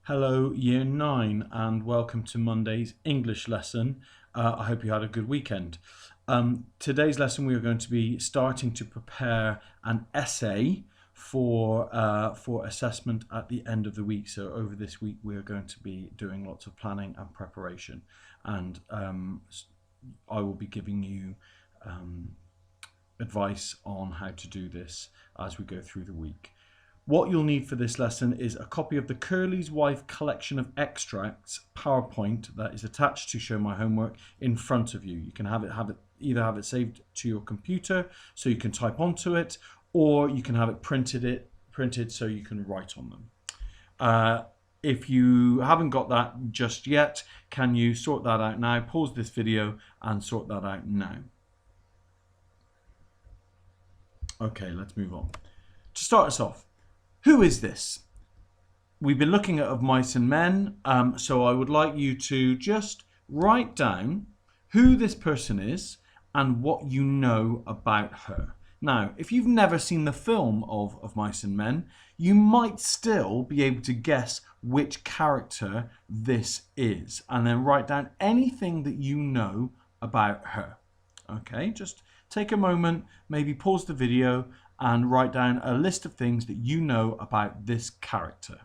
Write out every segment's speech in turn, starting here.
Hello Year 9 and welcome to Monday's English lesson. I hope you had a good weekend. Today's lesson we are going to be starting to prepare an essay for assessment at the end of the week. So over this week we are going to be doing lots of planning and preparation, and I will be giving you advice on how to do this as we go through the week. What you'll need for this lesson is a copy of the Curly's Wife collection of extracts PowerPoint that is attached to Show My Homework in front of you. You can either have it saved to your computer so you can type onto it, or you can have it printed so you can write on them. If you haven't got that just yet, can you sort that out now? Pause this video and sort that out now. Okay, let's move on. To start us off, who is this? We've been looking at Of Mice and Men, so I would like you to just write down who this person is and what you know about her. Now, if you've never seen the film of Mice and Men, you might still be able to guess which character this is, and then write down anything that you know about her. Okay, just take a moment, maybe pause the video and write down a list of things that you know about this character.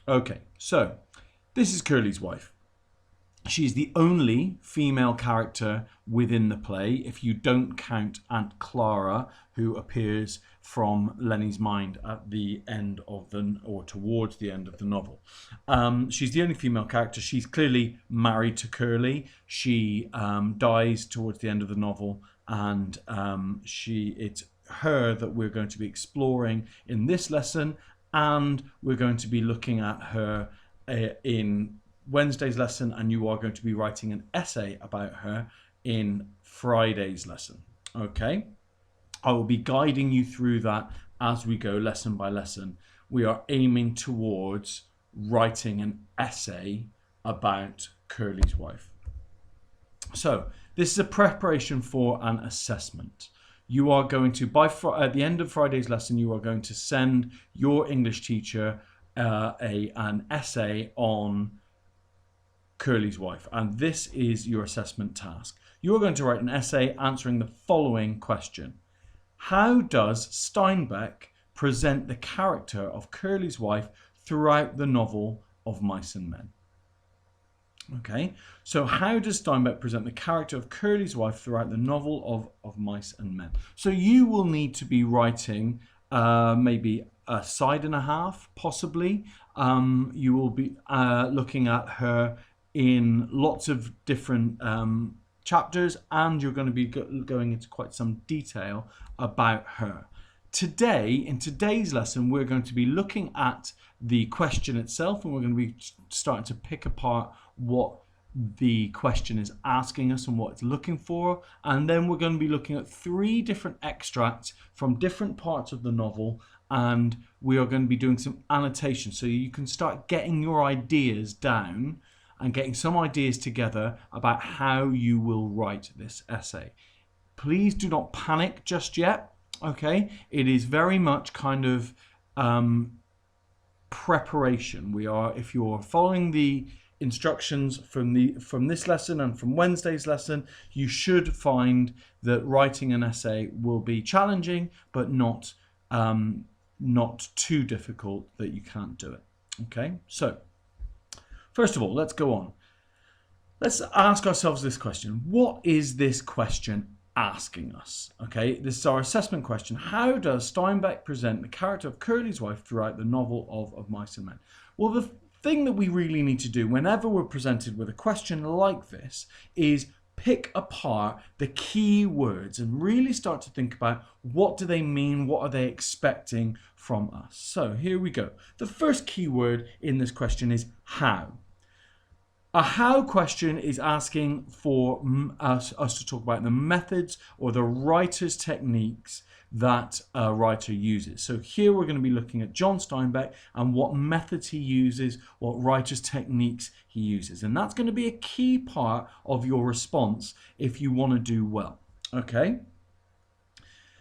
Okay, so this is Curly's wife. She's the only female character within the play, if you don't count Aunt Clara, who appears from Lenny's mind at the end of or towards the end of the novel. She's the only female character. She's clearly married to Curly. She dies towards the end of the novel, and it's her that we're going to be exploring in this lesson, and we're going to be looking at her in Wednesday's lesson, and you are going to be writing an essay about her in Friday's lesson. Okay, I will be guiding you through that as we go lesson by lesson. We are aiming towards writing an essay about Curly's wife. So this is a preparation for an assessment. You are going to, at the end of Friday's lesson, you are going to send your English teacher an essay on Curly's wife, and this is your assessment task. You are going to write an essay answering the following question: how does Steinbeck present the character of Curly's wife throughout the novel Of Mice and Men? Okay, so how does Steinbeck present the character of Curly's wife throughout the novel of Mice and Men? So you will need to be writing maybe a side and a half, possibly. You will be looking at her in lots of different chapters, and you're going to be going into quite some detail about her. Today, in today's lesson, we're going to be looking at the question itself, and we're going to be starting to pick apart what the question is asking us and what it's looking for. And then we're going to be looking at 3 different extracts from different parts of the novel, and we are going to be doing some annotation so you can start getting your ideas down and getting some ideas together about how you will write this essay. Please do not panic just yet, okay? It is very much kind of preparation. If you're following the instructions from this lesson and from Wednesday's lesson, you should find that writing an essay will be challenging, but not too difficult that you can't do it. Okay, so first of all, let's go on. Let's ask ourselves this question. What is this question asking us? Okay, this is our assessment question. How does Steinbeck present the character of Curly's wife throughout the novel of Mice and Men? Well, the thing that we really need to do whenever we're presented with a question like this is pick apart the key words and really start to think about what do they mean, what are they expecting from us. So here we go. The first key word in this question is how. A how question is asking for us to talk about the methods or the writer's techniques that a writer uses. So here we're going to be looking at John Steinbeck and what methods he uses, what writer's techniques he uses. And that's going to be a key part of your response if you want to do well. Okay?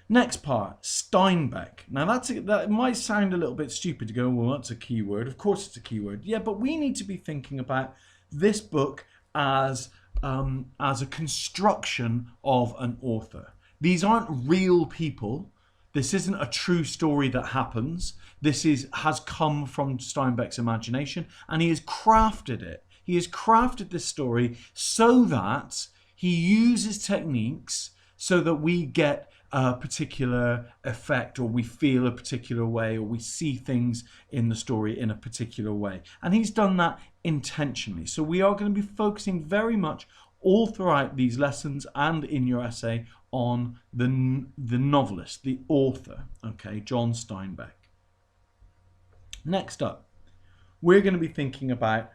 Next part, Steinbeck. Now that might sound a little bit stupid to go, well, that's a keyword. Of course it's a keyword. Yeah, but we need to be thinking about this book as a construction of an author. These aren't real people. This isn't a true story that happens. This has come from Steinbeck's imagination, and he has crafted it. He has crafted this story so that he uses techniques so that we get a particular effect, or we feel a particular way, or we see things in the story in a particular way. And he's done that intentionally. So we are going to be focusing very much all throughout these lessons and in your essay on the novelist, the author, okay, John Steinbeck. Next up, we're going to be thinking about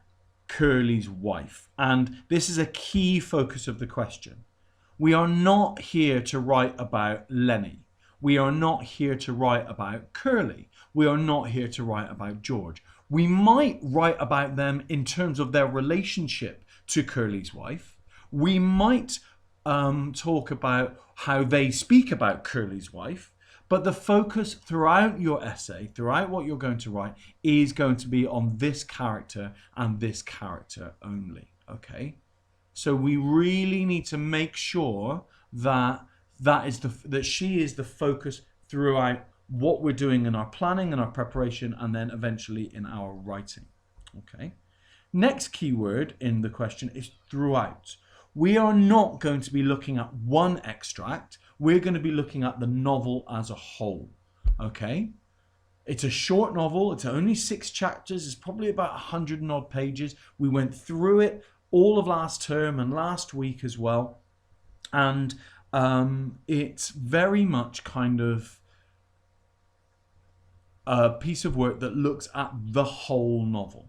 Curly's wife, and this is a key focus of the question. We are not here to write about Lenny. We are not here to write about Curly. We are not here to write about George. We might write about them in terms of their relationship to Curly's wife. We might talk about how they speak about Curly's wife. But the focus throughout your essay, throughout what you're going to write, is going to be on this character and this character only. Okay? So we really need to make sure that she is the focus throughout what we're doing in our planning and our preparation, and then eventually in our writing. Okay. Next keyword in the question is throughout. We are not going to be looking at one extract. We're going to be looking at the novel as a whole. Okay. It's a short novel. It's only 6 chapters. It's probably about 100 and odd pages. We went through it all of last term and last week as well, and it's very much kind of a piece of work that looks at the whole novel.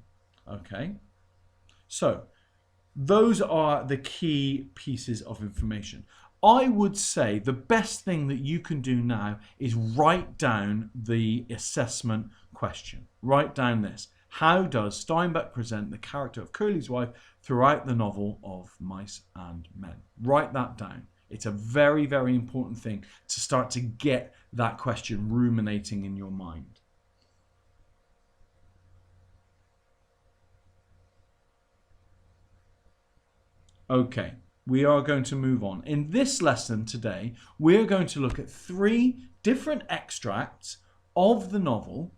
Okay, so those are the key pieces of information. I would say the best thing that you can do now is write down the assessment question. Write down this. How does Steinbeck present the character of Curly's wife throughout the novel of Mice and Men? Write that down. It's a very, very important thing to start to get that question ruminating in your mind. Okay, we are going to move on. In this lesson today, we're going to look at 3 different extracts of the novel,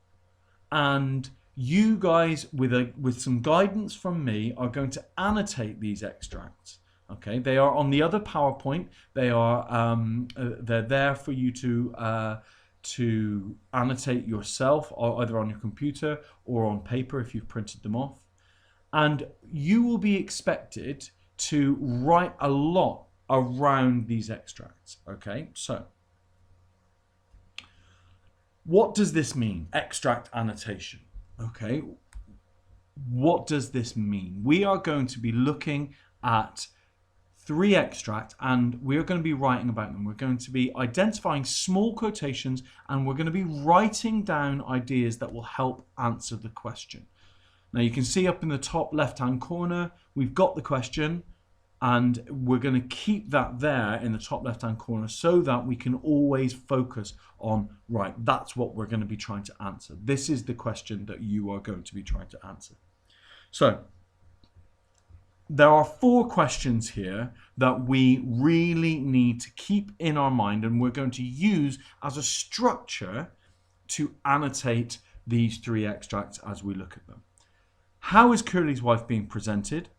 and you guys, with some guidance from me, are going to annotate these extracts. Okay, they are on the other PowerPoint. They are they're there for you to annotate yourself, or either on your computer or on paper if you've printed them off. And you will be expected to write a lot around these extracts. Okay, so what does this mean? Extract annotation. Okay, what does this mean? We are going to be looking at 3 extracts, and we're going to be writing about them. We're going to be identifying small quotations, and we're going to be writing down ideas that will help answer the question. Now you can see up in the top left-hand corner, we've got the question, and we're going to keep that there in the top left-hand corner so that we can always focus on, right, that's what we're going to be trying to answer. This is the question that you are going to be trying to answer. So there are 4 questions here that we really need to keep in our mind, and we're going to use as a structure to annotate these 3 extracts as we look at them. How is Curly's wife being presented?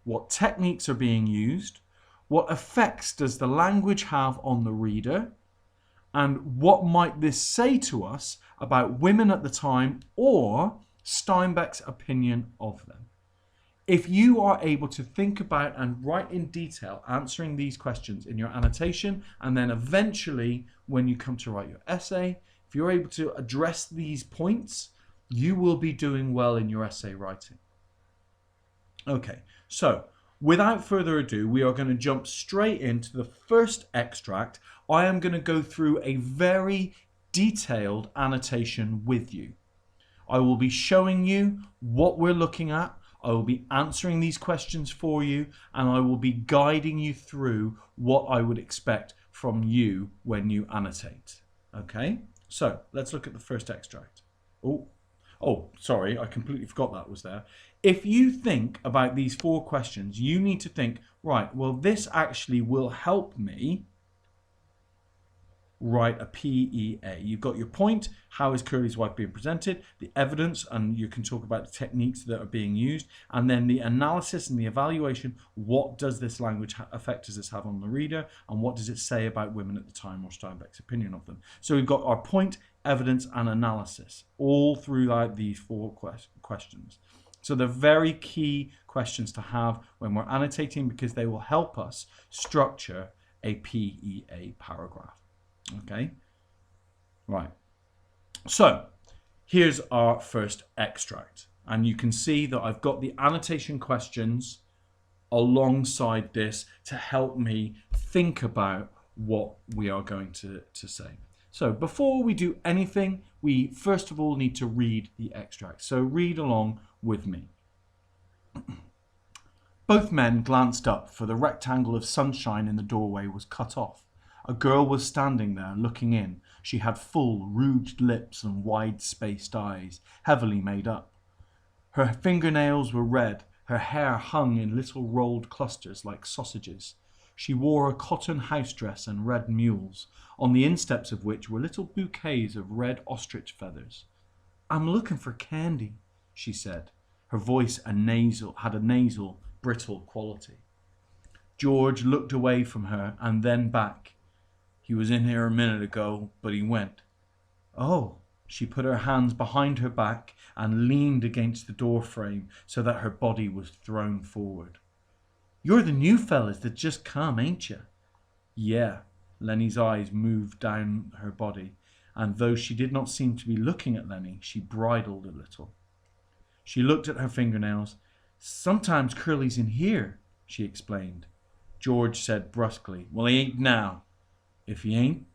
What techniques are being used? What effects does the language have on the reader? And what might this say to us about women at the time, or Steinbeck's opinion of them? If you are able to think about and write in detail answering these questions in your annotation, and then eventually when you come to write your essay, if you're able to address these points, you will be doing well in your essay writing. Okay, So, without further ado, we are going to jump straight into the first extract. I am going to go through a very detailed annotation with you. I will be showing you what we're looking at. I will be answering these questions for you, and I will be guiding you through what I would expect from you when you annotate. Okay, so let's look at the first extract. Oh, sorry, I completely forgot that was there. If you think about these 4 questions, you need to think, right, well, this actually will help me write a PEA. You've got your point, how is Curly's wife being presented, the evidence, and you can talk about the techniques that are being used, and then the analysis and the evaluation. What does this language effect does this have on the reader, and what does it say about women at the time, or Steinbeck's opinion of them? So we've got our point, evidence, and analysis all throughout these 4 questions. So they're very key questions to have when we're annotating, because they will help us structure a PEA paragraph. Okay, right. So here's our first extract, and you can see that I've got the annotation questions alongside this to help me think about what we are going to say. So before we do anything, we first of all need to read the extract. So read along with me. Both men glanced up, for the rectangle of sunshine in the doorway was cut off. A girl was standing there, looking in. She had full, rouged lips and wide-spaced eyes, heavily made up. Her fingernails were red. Her hair hung in little rolled clusters like sausages. She wore a cotton house dress and red mules, on the insteps of which were little bouquets of red ostrich feathers. "I'm looking for candy," she said. Her voice had a nasal, brittle quality. George looked away from her and then back. "He was in here a minute ago, but he went." "Oh." She put her hands behind her back and leaned against the door frame so that her body was thrown forward. "You're the new fellas that just come, ain't you?" "Yeah." Lenny's eyes moved down her body, and though she did not seem to be looking at Lenny, she bridled a little. She looked at her fingernails. "Sometimes Curly's in here," she explained. George said brusquely, "Well, he ain't now." "If he ain't,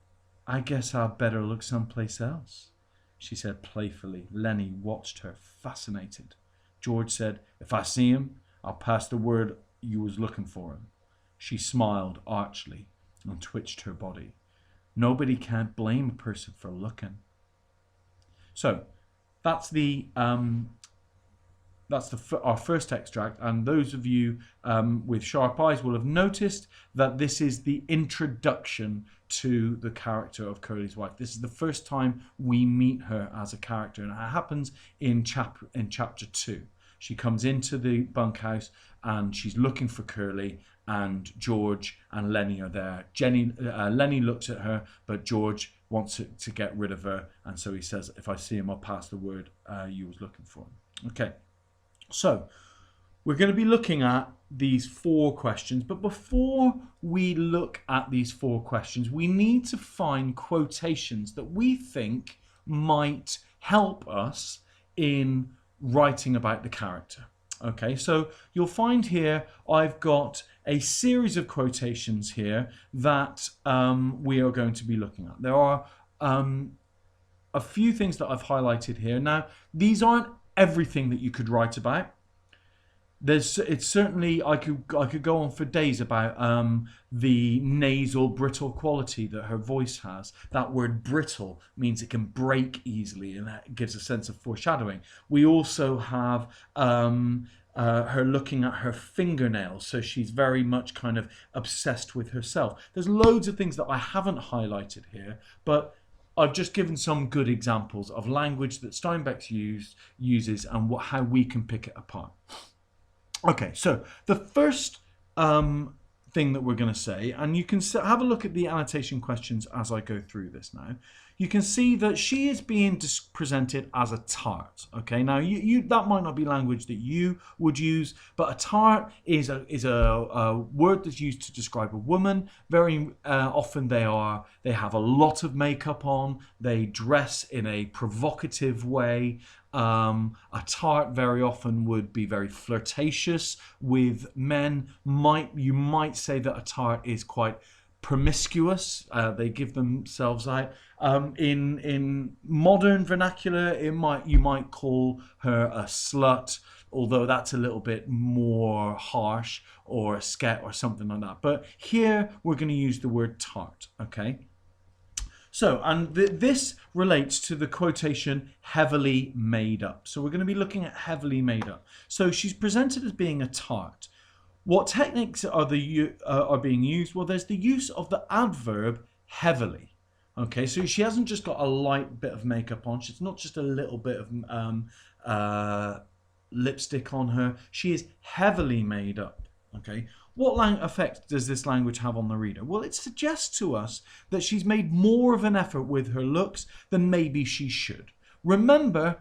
I guess I'd better look someplace else," she said playfully. Lenny watched her, fascinated. George said, "If I see him, I'll pass the word you was looking for him." She smiled archly and twitched her body. Nobody can't blame a person for looking. So that's our first extract, and those of you with sharp eyes will have noticed that this is the introduction to the character of Curly's wife. This is the first time we meet her as a character, and it happens in chapter 2. She comes into the bunkhouse and she's looking for Curly, and George and Lenny are there. Lenny looks at her, but George wants to get rid of her, and so he says, "If I see him, I'll pass the word you was looking for him." Okay. So we're going to be looking at these 4 questions, but before we look at these 4 questions, we need to find quotations that we think might help us in writing about the character. Okay, so you'll find here I've got a series of quotations here that we are going to be looking at. There are a few things that I've highlighted here. Now, these aren't everything that you could write about. It's certainly, I could go on for days about the nasal, brittle quality that her voice has. That word brittle means it can break easily, and that gives a sense of foreshadowing. We also have her looking at her fingernails, so she's very much kind of obsessed with herself. There's loads of things that I haven't highlighted here, but I've just given some good examples of language that Steinbeck uses and how we can pick it apart. Okay, so the first thing that we're going to say, and you can have a look at the annotation questions as I go through this now. You can see that she is being presented as a tart. Okay, now that might not be language that you would use, but a tart is a word that's used to describe a woman. Very often they have a lot of makeup on. They dress in a provocative way. A tart very often would be very flirtatious with men. You might say that a tart is quite promiscuous. They give themselves out. In modern vernacular, you might call her a slut, although that's a little bit more harsh, or a sket or something like that. But here we're going to use the word tart, okay? So, and this relates to the quotation heavily made up. So we're going to be looking at heavily made up. So she's presented as being a tart. What techniques are being used? Well, there's the use of the adverb heavily. Okay, so she hasn't just got a light bit of makeup on. She's not just a little bit of lipstick on her. She is heavily made up. Okay, what effect does this language have on the reader? Well, it suggests to us that she's made more of an effort with her looks than maybe she should. Remember,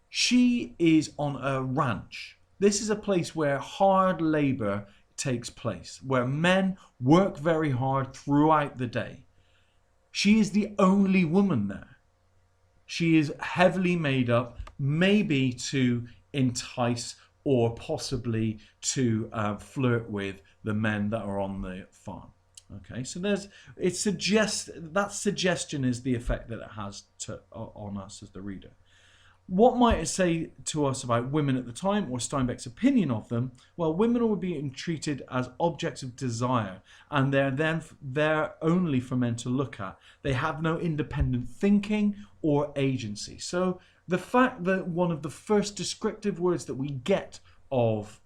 she is on a ranch. This is a place where hard labor takes place, where men work very hard throughout the day. She is the only woman there. She is heavily made up, maybe to entice or possibly to flirt with the men that are on the farm. Okay, so that suggestion is the effect that it has on us as the reader. What might it say to us about women at the time, or Steinbeck's opinion of them? Well, women are being treated as objects of desire, and they're then there only for men to look at. They have no independent thinking or agency. So the fact that one of the first descriptive words that we get of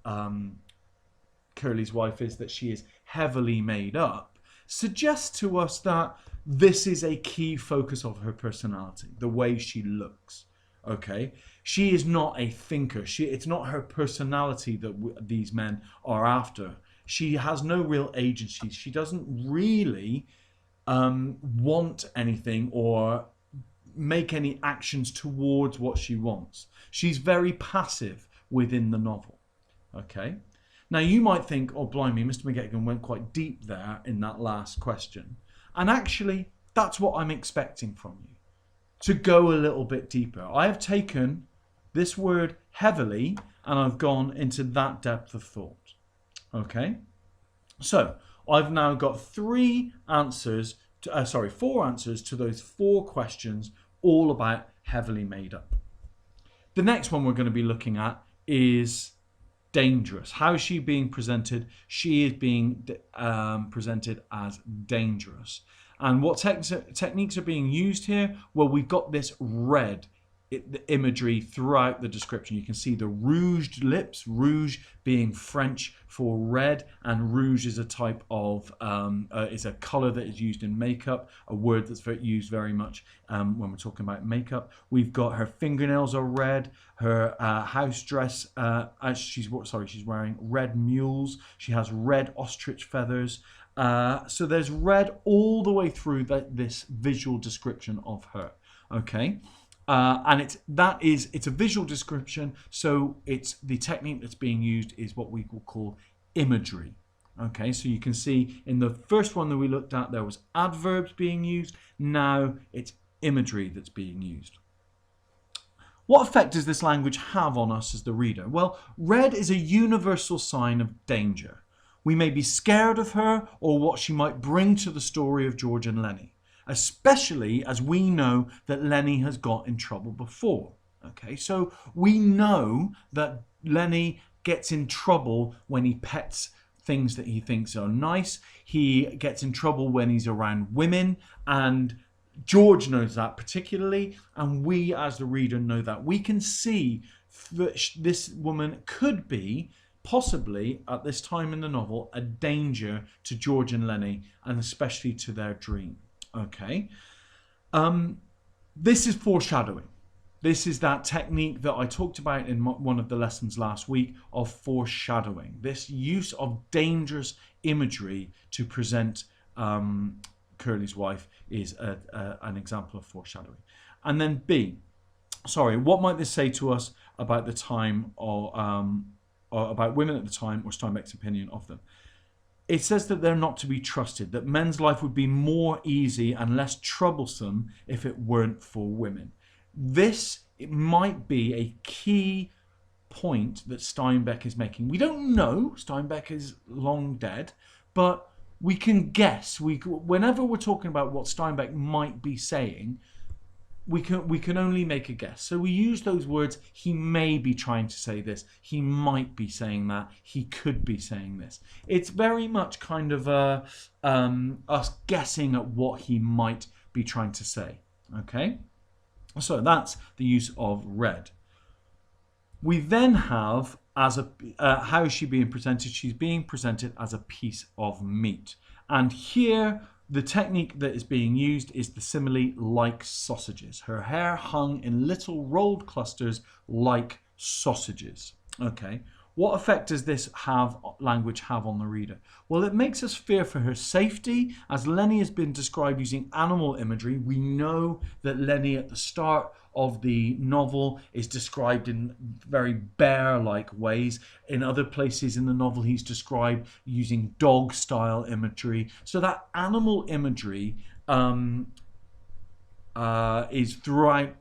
Curly's wife is that she is heavily made up suggests to us that this is a key focus of her personality, the way she looks. Okay, she is not a thinker. It's not her personality that these men are after. She has no real agency. She doesn't really want anything or make any actions towards what she wants. She's very passive within the novel. Okay, now you might think, oh blimey, Mr. McGettigan went quite deep there in that last question, and actually that's what I'm expecting from you, to go a little bit deeper. I have taken this word heavily and I've gone into that depth of thought. Okay, so I've now got four answers to those 4 questions, all about heavily made up. The next one we're going to be looking at is dangerous. How is she being presented? She is being presented as dangerous. And what techniques are being used here? Well, we've got this red imagery throughout the description. You can see the rouged lips, rouge being French for red, and rouge is a type of, is a color that is used in makeup, a word that's used very much when we're talking about makeup. We've got her fingernails are red, her house dress, she's wearing red mules, she has red ostrich feathers. So there's red all the way through this visual description of her. Okay, and it's a visual description, so it's the technique that's being used is what we will call imagery. Okay, so you can see in the first one that we looked at, there was adverbs being used. Now it's imagery that's being used. What effect does this language have on us as the reader? Well, red is a universal sign of danger. We may be scared of her or what she might bring to the story of George and Lenny, especially as we know that Lenny has got in trouble before. Okay, so we know that Lenny gets in trouble when he pets things that he thinks are nice. He gets in trouble when he's around women, and George knows that particularly, and we as the reader know that. We can see that this woman could be possibly at this time in the novel a danger to George and Lenny, and especially to their dream. Okay, this is foreshadowing. This is that technique that I talked about in one of the lessons last week of foreshadowing. This use of dangerous imagery to present Curly's wife is an example of foreshadowing. And then B, what might this say to us about the time or about women at the time, or Steinbeck's opinion of them? It says that they're not to be trusted, that men's life would be more easy and less troublesome if it weren't for women. This it might be a key point that Steinbeck is making. We don't know. Steinbeck is long dead, but we can guess. Whenever we're talking about what Steinbeck might be saying, we can only make a guess. So we use those words. He may be trying to say this. He might be saying that. He could be saying this. It's very much kind of us guessing at what he might be trying to say. Okay, so that's the use of red. We then have as a how is she being presented? She's being presented as a piece of meat, and here the technique that is being used is the simile like sausages. Her hair hung in little rolled clusters like sausages. Okay. What effect does this language have on the reader? Well, it makes us fear for her safety. As Lenny has been described using animal imagery, we know that Lenny at the start of the novel is described in very bear-like ways. In other places in the novel, he's described using dog-style imagery. So that animal imagery is throughout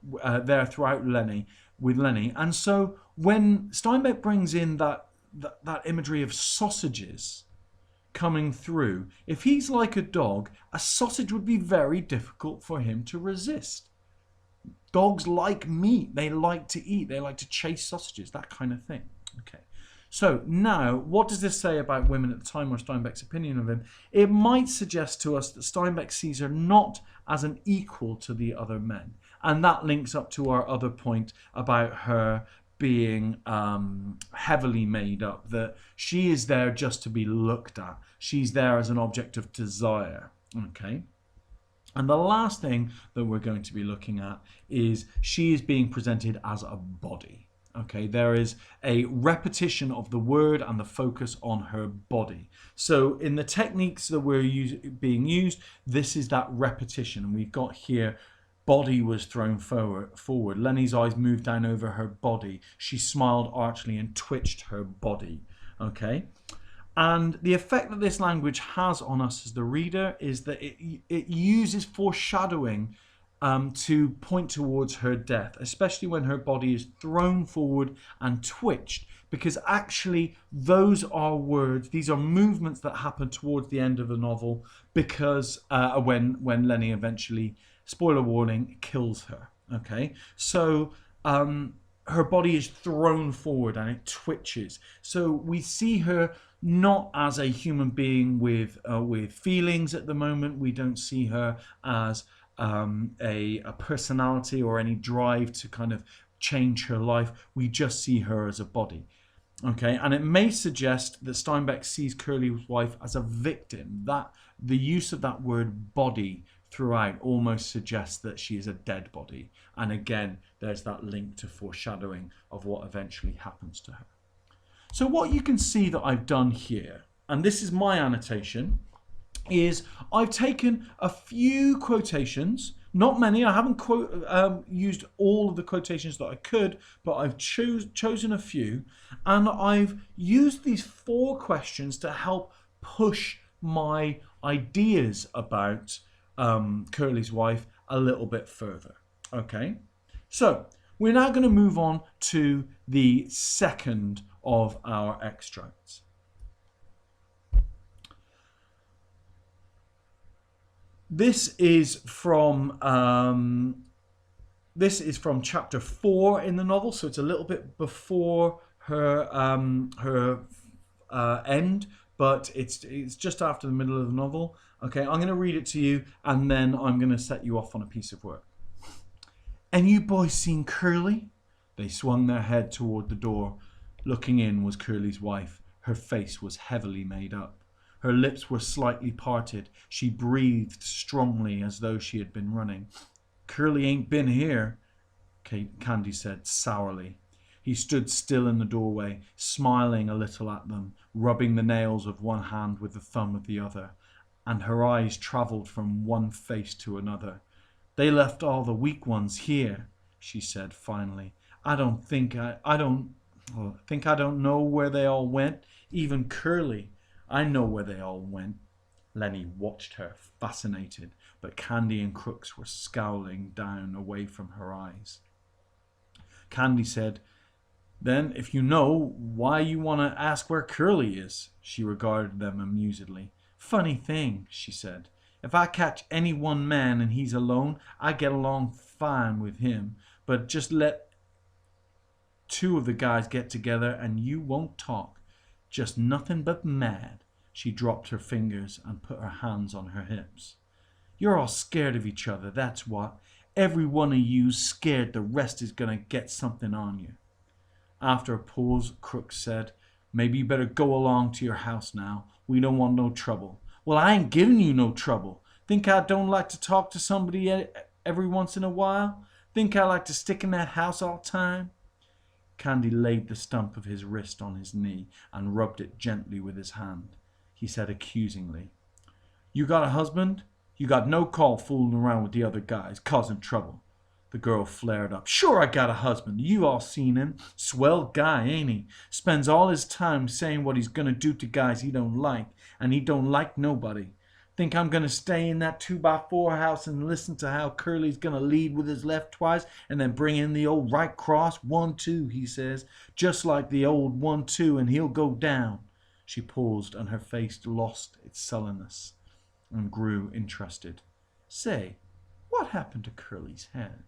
Lenny, with Lenny. And so when Steinbeck brings in that imagery of sausages coming through, if he's like a dog, a sausage would be very difficult for him to resist. Dogs like meat. They like to eat. They like to chase sausages, that kind of thing. Okay. So now, what does this say about women at the time, or Steinbeck's opinion of him? It might suggest to us that Steinbeck sees her not as an equal to the other men. And that links up to our other point about her being heavily made up, that she is there just to be looked at. She's there as an object of desire. Okay. And the last thing that we're going to be looking at is she is being presented as a body. Okay, there is a repetition of the word and the focus on her body. So in the techniques that we're being used, this is that repetition. And we've got here, body was thrown forward. Lenny's eyes moved down over her body. She smiled archly and twitched her body. Okay. And the effect that this language has on us as the reader is that it uses foreshadowing to point towards her death, especially when her body is thrown forward and twitched, because actually those are words, these are movements that happen towards the end of the novel, because when Lenny eventually, spoiler warning, kills her. Okay, so her body is thrown forward and it twitches. So we see her not as a human being with feelings at the moment. We don't see her as a personality or any drive to kind of change her life. We just see her as a body. Okay, and it may suggest that Steinbeck sees Curly's wife as a victim. That the use of that word body throughout almost suggests that she is a dead body. And again, there's that link to foreshadowing of what eventually happens to her. So what you can see that I've done here, and this is my annotation, is I've taken a few quotations, not many. I haven't used all of the quotations that I could, but I've chosen a few, and I've used these 4 questions to help push my ideas about Curly's wife a little bit further. Okay, so we're now going to move on to the second of our extracts. This is from chapter 4 in the novel, so it's a little bit before her end, but it's just after the middle of the novel. Okay, I'm going to read it to you, and then I'm going to set you off on a piece of work. "And you boys seen Curly?" They swung their head toward the door. Looking in was Curly's wife. Her face was heavily made up. Her lips were slightly parted. She breathed strongly as though she had been running. "Curly ain't been here," Candy said sourly. He stood still in the doorway, smiling a little at them, rubbing the nails of one hand with the thumb of the other, and her eyes travelled from one face to another. "They left all the weak ones here," she said finally. I don't know where they all went, even Curly. I know where they all went." Lenny watched her, fascinated, but Candy and Crooks were scowling down away from her eyes. Candy said, "Then, if you know, why you want to ask where Curly is?" She regarded them amusedly. "Funny thing," she said. "If I catch any one man and he's alone, I get along fine with him. But just let two of the guys get together and you won't talk. Just nothing but mad." She dropped her fingers and put her hands on her hips. "You're all scared of each other, that's what. Every one of you's scared the rest is going to get something on you." After a pause, Crooks said, "Maybe you better go along to your house now. We don't want no trouble." "Well, I ain't giving you no trouble. Think I don't like to talk to somebody every once in a while? Think I like to stick in that house all the time?" Candy laid the stump of his wrist on his knee and rubbed it gently with his hand. He said accusingly, "You got a husband? You got no call fooling around with the other guys, causing trouble." The girl flared up. "Sure I got a husband. You all seen him. Swell guy, ain't he? Spends all his time saying what he's gonna do to guys he don't like, and he don't like nobody. Think I'm gonna stay in that 2x4 house and listen to how Curly's gonna lead with his left twice and then bring in the old right cross? 1-2, he says, just like the old 1-2, and he'll go down." She paused and her face lost its sullenness and grew interested. "Say, what happened to Curly's hand?"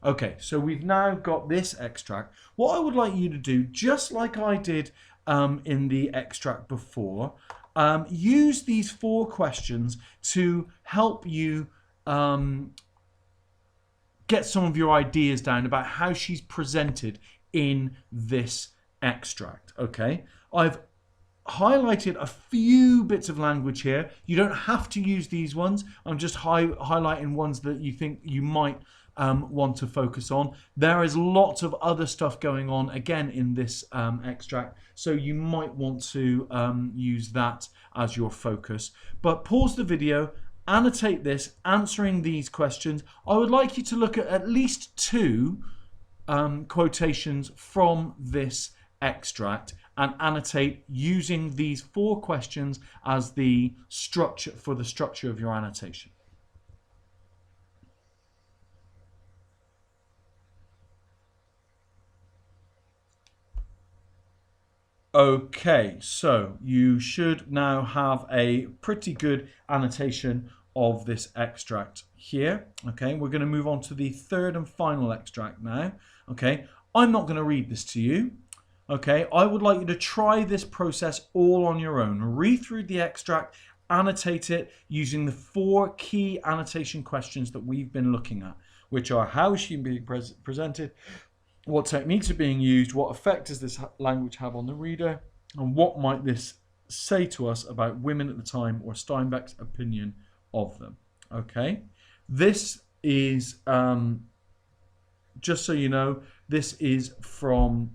Okay, so we've now got this extract. What I would like you to do, just like I did in the extract before, use these 4 questions to help you get some of your ideas down about how she's presented in this extract. Okay, I've highlighted a few bits of language here. You don't have to use these ones. I'm just highlighting ones that you think you might want to focus on. There is lots of other stuff going on again in this extract, so you might want to use that as your focus. But pause the video, annotate this, answering these questions. I would like you to look at least 2 quotations from this extract and annotate using these 4 questions as the structure for the structure of your annotation. Okay, so you should now have a pretty good annotation of this extract here. Okay, we're going to move on to the 3rd and final extract now. Okay, I'm not going to read this to you. Okay, I would like you to try this process all on your own. Read through the extract, annotate it using the 4 key annotation questions that we've been looking at, which are: how is she being presented? What techniques are being used? What effect does this language have on the reader? And what might this say to us about women at the time, or Steinbeck's opinion of them? Okay, this is, just so you know, this is from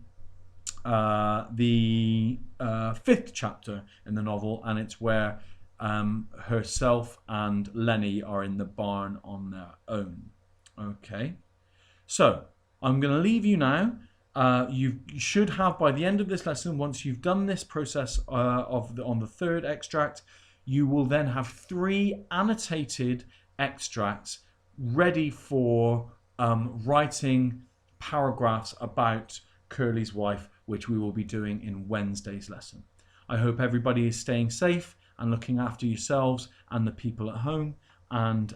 the 5th chapter in the novel, and it's where herself and Lenny are in the barn on their own. Okay, so I'm going to leave you now. You should have, by the end of this lesson, once you've done this process on the 3rd extract, you will then have 3 annotated extracts ready for writing paragraphs about Curly's wife, which we will be doing in Wednesday's lesson. I hope everybody is staying safe and looking after yourselves and the people at home, and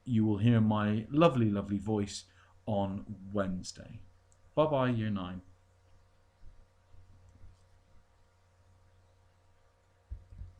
you will hear my lovely, lovely voice on Wednesday. Bye-bye, Year 9.